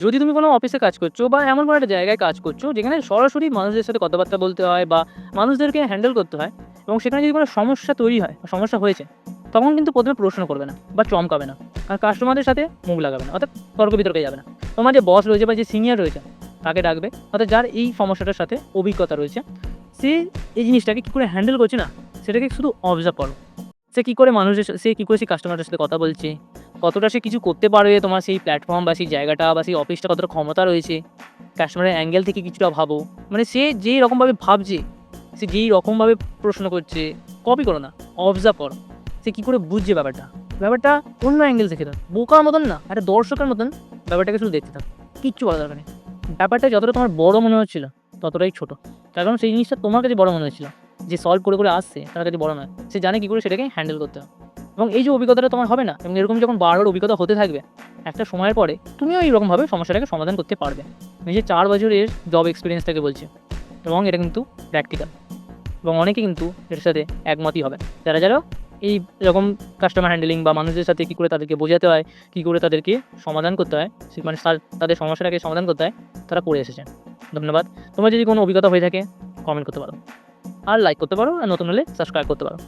যদি তুমি কোনো অফিসে কাজ করছো বা এমন কোনো একটা জায়গায় কাজ করছো যেখানে সরাসরি মানুষদের সাথে কথাবার্তা বলতে হয় বা মানুষদেরকে হ্যান্ডেল করতে হয় এবং সেখানে যদি কোনো সমস্যা তৈরি হয় বা সমস্যা হয়েছে, তখন কিন্তু প্রথমে প্রশ্ন করবে না বা চমকাবে না। আর কাস্টমারদের সাথে মুখ লাগাবে না, অর্থাৎ তর্ক বিতর্কে যাবে না। তোমার যে বস রয়েছে বা যে সিনিয়র রয়েছে তাকে ডাকবে, অর্থাৎ যার এই সমস্যাটার সাথে অভিজ্ঞতা রয়েছে, সে এই জিনিসটাকে কী করে হ্যান্ডেল করছে না, সেটাকে শুধু অবজার্ভ করো। সে কী করে সে কী করে সেই কাস্টমারদের সাথে কথা বলছে, কতটা সে কিছু করতে পারবে, তোমার সেই প্ল্যাটফর্ম বা সেই জায়গাটা বা সেই অফিসটা কতটা ক্ষমতা রয়েছে, কাস্টমারের অ্যাঙ্গেল থেকে কিছুটা ভাবো। মানে সে যেই রকমভাবে ভাবছে, সে যেই রকমভাবে প্রশ্ন করছে, কপি করো না, অবজার্ভ করো। সে কী করে বুঝছে ব্যাপারটা অন্য অ্যাঙ্গেল থেকে দাও। বোকার মতন না, একটা দর্শকের মতন ব্যাপারটাকে শুধু দেখতে থাকো। কিচ্ছু বলার দরকার নেই। ব্যাপারটা যতটা তোমার বড় মনে হচ্ছিল, ততটাই ছোট। তার কারণ সেই জিনিসটা তোমার কাছে বড় মনে হচ্ছিল। যে সলভ করে আসছে তার কাছে বড় নয়। সে জানে কী করে সেটাকে হ্যান্ডেল করতে হয়। এবং এই যে অভিজ্ঞতাটা তোমার হবে না, এবং এরকম যখন বারবার অভিজ্ঞতা হতে থাকবে, একটা সময়ের পরে তুমিও এইরকমভাবে সমস্যাটাকে সমাধান করতে পারবে। নিজের 4 বছরের জব এক্সপেরিয়েন্স থেকে বলছি, এবং এটা কিন্তু প্র্যাকটিক্যাল, এবং অনেকে কিন্তু এটার সাথে একমতই হবে। যারা এই রকম কাস্টমার হ্যান্ডেলিং বা মানুষদের সাথে কী করে তাদেরকে বোঝাতে হয়, কী করে তাদেরকে সমাধান করতে হয়, মানে তাদের সমস্যাটাকে সমাধান করতে হয়, তারা করে এসেছেন। ধন্যবাদ। তোমার যদি কোনো অভিজ্ঞতা হয়ে থাকে কমেন্ট করতে পারো, আর লাইক করতে পারো, আর নতুন হলে সাবস্ক্রাইব করতে পারো।